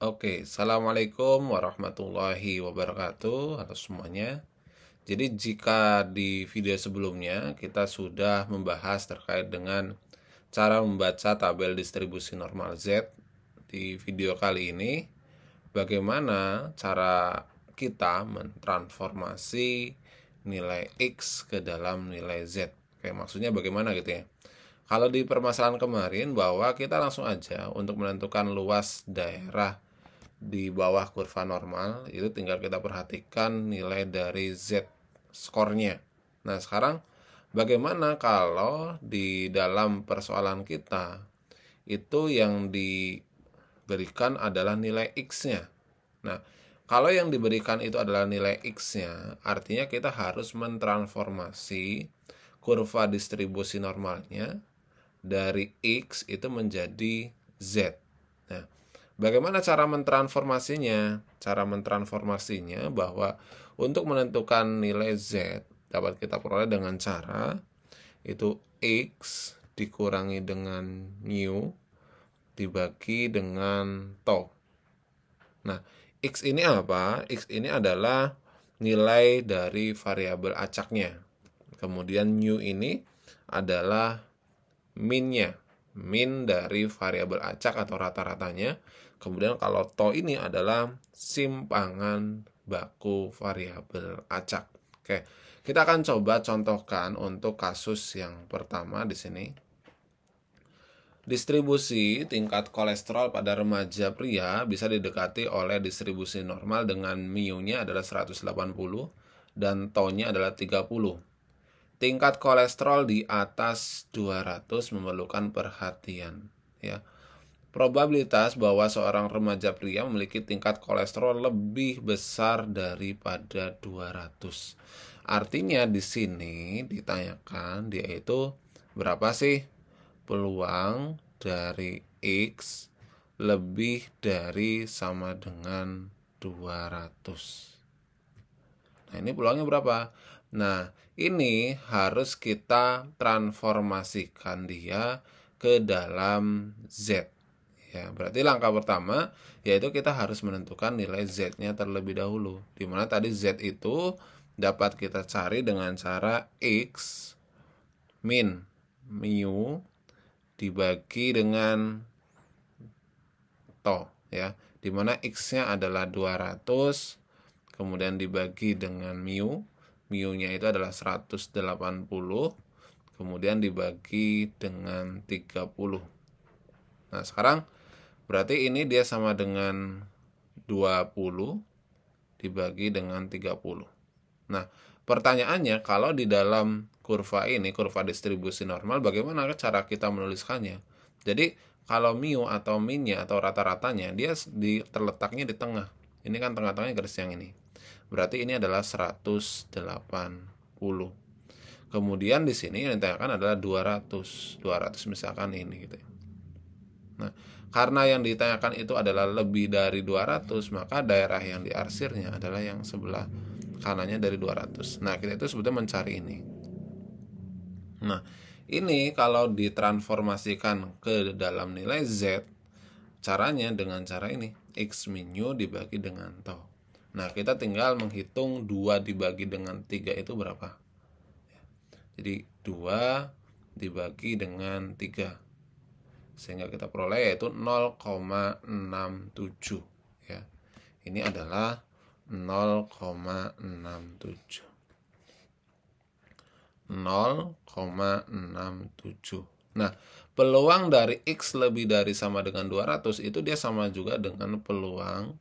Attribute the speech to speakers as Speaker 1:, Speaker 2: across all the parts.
Speaker 1: Oke, Assalamualaikum warahmatullahi wabarakatuh. Halo semuanya. Jadi jika di video sebelumnya kita sudah membahas terkait dengan cara membaca tabel distribusi normal Z, di video kali ini bagaimana cara kita mentransformasi nilai X ke dalam nilai Z. Oke, maksudnya bagaimana gitu ya. Kalau di permasalahan kemarin bahwa kita langsung aja untuk menentukan luas daerah di bawah kurva normal itu tinggal kita perhatikan nilai dari Z skornya. Nah, sekarang bagaimana kalau di dalam persoalan kita itu yang diberikan adalah nilai X-nya. Nah, kalau yang diberikan itu adalah nilai X-nya, artinya kita harus mentransformasi kurva distribusi normalnya dari X itu menjadi Z. Nah, bagaimana cara mentransformasinya? Cara mentransformasinya bahwa untuk menentukan nilai Z dapat kita peroleh dengan cara itu X dikurangi dengan mu dibagi dengan tau. Nah, X ini apa? X ini adalah nilai dari variabel acaknya. Kemudian mu ini adalah min-nya, min dari variabel acak atau rata-ratanya. Kemudian kalau to ini adalah simpangan baku variabel acak. Oke, kita akan coba contohkan untuk kasus yang pertama di sini. Distribusi tingkat kolesterol pada remaja pria bisa didekati oleh distribusi normal dengan mu-nya adalah 180 dan to-nya adalah 30. Tingkat kolesterol di atas 200 memerlukan perhatian, ya. Probabilitas bahwa seorang remaja pria memiliki tingkat kolesterol lebih besar daripada 200. Artinya di sini ditanyakan dia itu berapa sih peluang dari X lebih dari sama dengan 200. Nah, ini peluangnya berapa? Nah, ini harus kita transformasikan dia ke dalam Z. Ya, berarti langkah pertama yaitu kita harus menentukan nilai Z-nya terlebih dahulu. Dimana tadi Z itu dapat kita cari dengan cara X min mu dibagi dengan to, ya. Dimana X-nya adalah 200, kemudian dibagi dengan mu-nya itu adalah 180, kemudian dibagi dengan 30. Nah, sekarang berarti ini dia sama dengan 20 dibagi dengan 30. Nah, pertanyaannya kalau di dalam kurva ini, kurva distribusi normal, bagaimana cara kita menuliskannya? Jadi, kalau mu atau min-nya atau rata-ratanya, dia terletaknya di tengah. Ini kan tengah-tengahnya garis yang ini. Berarti ini adalah 180. Kemudian di sini yang ditanyakan adalah 200. 200 misalkan ini gitu. Nah, karena yang ditanyakan itu adalah lebih dari 200, maka daerah yang diarsirnya adalah yang sebelah kanannya dari 200. Nah, kita itu sebetulnya mencari ini. Nah, ini kalau ditransformasikan ke dalam nilai Z, caranya dengan cara ini, X min U dibagi dengan tau. Nah, kita tinggal menghitung 2 dibagi dengan 3 itu berapa. Jadi 2 dibagi dengan 3, sehingga kita peroleh yaitu 0,67, ya. Ini adalah 0,67. 0,67. Nah, peluang dari X lebih dari sama dengan 200 itu dia sama juga dengan peluang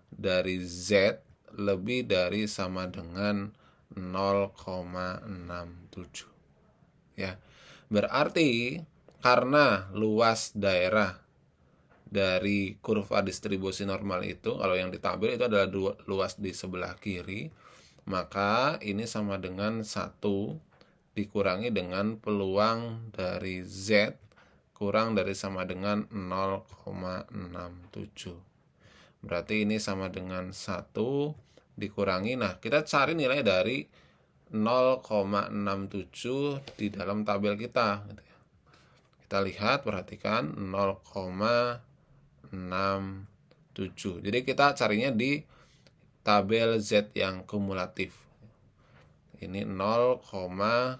Speaker 1: dari Z lebih dari sama dengan 0,67. Ya. Berarti karena luas daerah dari kurva distribusi normal itu, kalau yang ditabel itu adalah luas di sebelah kiri, maka ini sama dengan 1 dikurangi dengan peluang dari Z kurang dari sama dengan 0,67. Berarti ini sama dengan 1 dikurangi. Nah, kita cari nilai dari 0,67 di dalam tabel kita. Kita lihat, perhatikan 0,67. Jadi kita carinya di tabel Z yang kumulatif. Ini 0,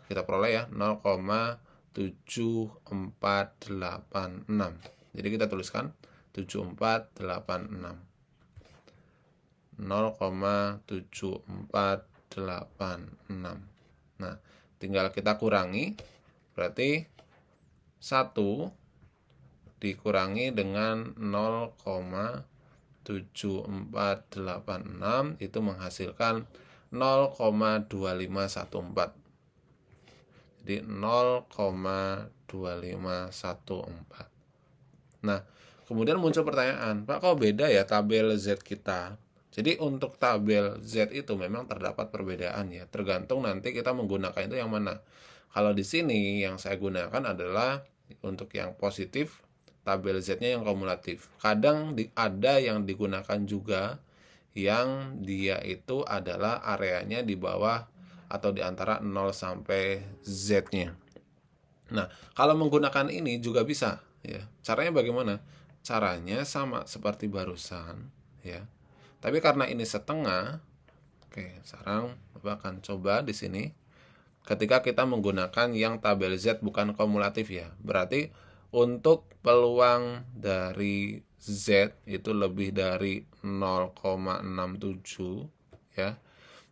Speaker 1: kita peroleh ya 0,7486. Jadi kita tuliskan 7486. 0,7486. Nah, tinggal kita kurangi. Berarti 1 dikurangi dengan 0,7486 itu menghasilkan 0,2514. Jadi 0,2514. Nah, kemudian muncul pertanyaan, Pak, kok beda ya tabel Z kita? Jadi untuk tabel Z itu memang terdapat perbedaan ya, tergantung nanti kita menggunakan itu yang mana. Kalau di sini yang saya gunakan adalah untuk yang positif, tabel Z-nya yang kumulatif. Kadang ada yang digunakan juga yang dia itu adalah areanya di bawah atau di antara 0 sampai Z-nya. Nah, kalau menggunakan ini juga bisa ya. Caranya bagaimana? Caranya sama seperti barusan ya. Tapi karena ini setengah, oke, sekarang Bapak akan coba di sini. Ketika kita menggunakan yang tabel Z bukan kumulatif ya, berarti untuk peluang dari Z itu lebih dari 0,67 ya.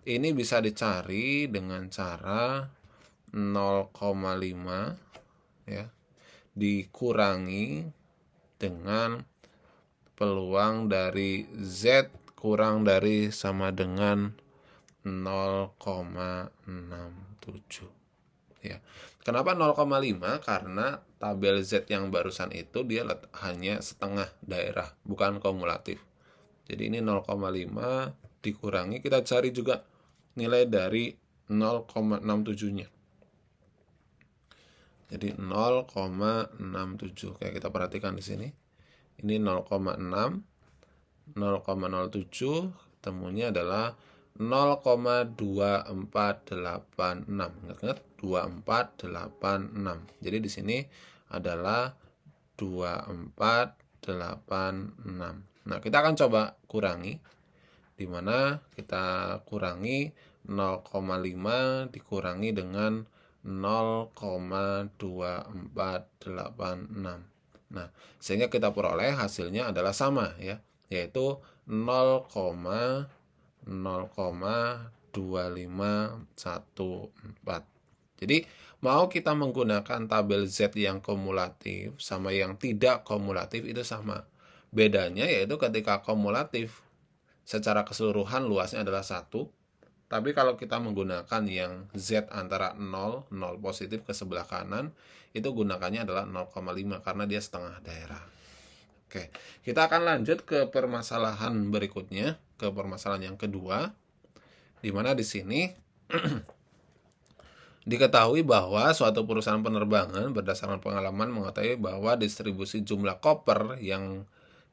Speaker 1: Ini bisa dicari dengan cara 0,5 ya dikurangi dengan peluang dari Z kurang dari sama dengan 0,67 ya. Kenapa 0,5? Karena tabel Z yang barusan itu dia hanya setengah daerah, bukan kumulatif. Jadi ini 0,5 dikurangi, kita cari juga nilai dari 0,67-nya. Jadi 0,67. Kayak kita perhatikan di sini. Ini 0,6, 0,07, temunya adalah 0,2486. Ingat-ingat 2486. Jadi di sini adalah 2486. Nah, kita akan coba kurangi. Di mana kita kurangi 0,5 dikurangi dengan 0,2486. Nah, sehingga kita peroleh hasilnya adalah sama ya, yaitu 0,2514. Jadi, mau kita menggunakan tabel Z yang kumulatif sama yang tidak kumulatif itu sama. Bedanya yaitu ketika kumulatif secara keseluruhan luasnya adalah 1. Tapi kalau kita menggunakan yang Z antara 0 positif ke sebelah kanan, itu gunakannya adalah 0,5 karena dia setengah daerah. Oke, kita akan lanjut ke permasalahan berikutnya, ke permasalahan yang kedua, di mana di sini diketahui bahwa suatu perusahaan penerbangan berdasarkan pengalaman mengetahui bahwa distribusi jumlah koper yang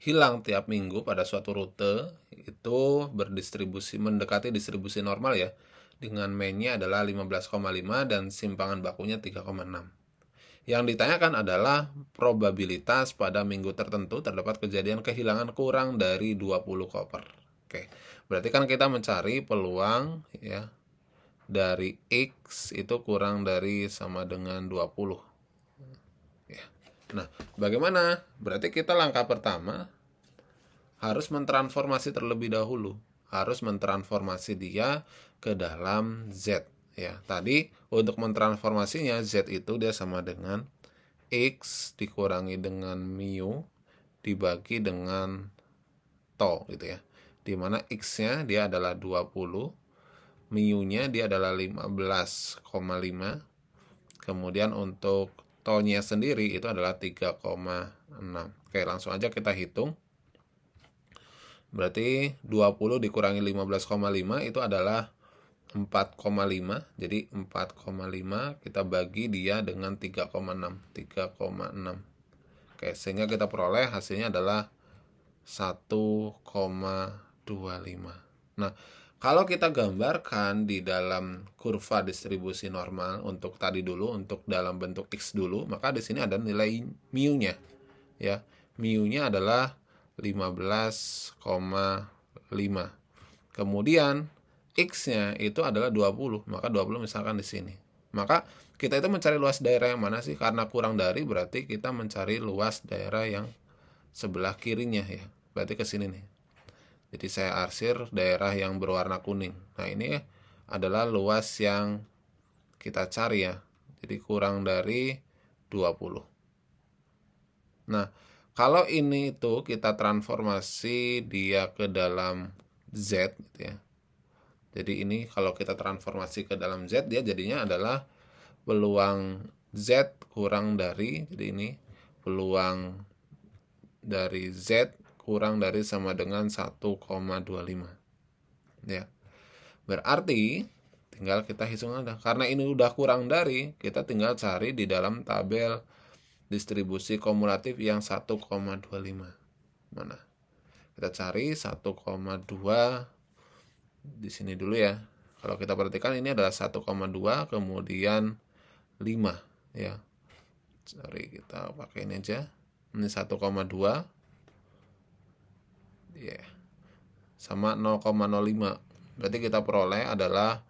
Speaker 1: hilang tiap minggu pada suatu rute itu berdistribusi mendekati distribusi normal ya, dengan mean-nya adalah 15,5 dan simpangan bakunya 3,6. Yang ditanyakan adalah probabilitas pada minggu tertentu terdapat kejadian kehilangan kurang dari 20 koper. Oke, berarti kan kita mencari peluang ya dari X itu kurang dari sama dengan 20. Nah, bagaimana? Berarti kita langkah pertama harus mentransformasi terlebih dahulu. Harus mentransformasi dia ke dalam Z. Ya, tadi untuk mentransformasinya Z itu dia sama dengan X dikurangi dengan mu dibagi dengan to gitu ya. Dimana X-nya dia adalah 20, mu-nya dia adalah 15,5. Kemudian untuk to-nya sendiri itu adalah 3,6. Oke, langsung aja kita hitung. Berarti 20 dikurangi 15,5 itu adalah 4,5. Jadi 4,5 kita bagi dia dengan 3,6. 3,6. Oke, sehingga kita peroleh hasilnya adalah 1,25. Nah, kalau kita gambarkan di dalam kurva distribusi normal untuk tadi dulu, untuk dalam bentuk X dulu, maka di sini ada nilai mu-nya. Ya, mu-nya adalah 15,5. Kemudian X-nya itu adalah 20, maka 20 misalkan di sini. Maka kita itu mencari luas daerah yang mana sih? Karena kurang dari berarti kita mencari luas daerah yang sebelah kirinya ya. Berarti ke sini nih. Jadi saya arsir daerah yang berwarna kuning. Nah, ini adalah luas yang kita cari ya. Jadi kurang dari 20. Nah, kalau ini itu kita transformasi dia ke dalam Z gitu ya. Jadi ini kalau kita transformasi ke dalam Z, dia jadinya adalah peluang Z kurang dari, jadi ini peluang dari Z kurang dari sama dengan 1,25 ya. Berarti tinggal kita hitung aja. Karena ini udah kurang dari, kita tinggal cari di dalam tabel distribusi kumulatif yang 1,25. Mana? Kita cari 1,2 di sini dulu ya. Kalau kita perhatikan ini adalah 1,2 kemudian 5 ya. Sorry, kita pakai ini aja. Ini 1,2 ya. Sama 0,05. Berarti kita peroleh adalah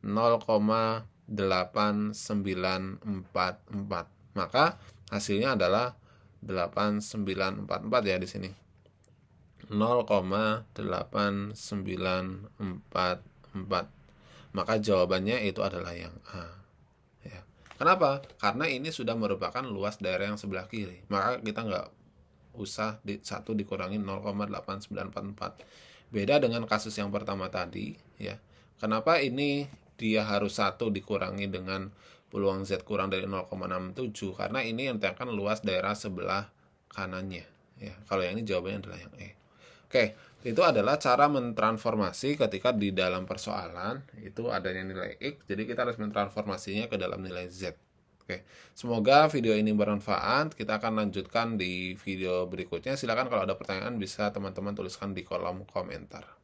Speaker 1: 0,8944. Maka hasilnya adalah 8944 ya di sini. 0,8944. Maka jawabannya itu adalah yang A ya. Kenapa? Karena ini sudah merupakan luas daerah yang sebelah kiri. Maka kita nggak usah 1 dikurangi 0,8944. Beda dengan kasus yang pertama tadi ya. Kenapa ini dia harus 1 dikurangi dengan peluang Z kurang dari 0,67? Karena ini yang akan luas daerah sebelah kanannya ya. Kalau yang ini jawabannya adalah yang E. Oke, itu adalah cara mentransformasi ketika di dalam persoalan itu adanya nilai X, jadi kita harus mentransformasinya ke dalam nilai Z. Oke, semoga video ini bermanfaat. Kita akan lanjutkan di video berikutnya. Silakan kalau ada pertanyaan bisa teman-teman tuliskan di kolom komentar.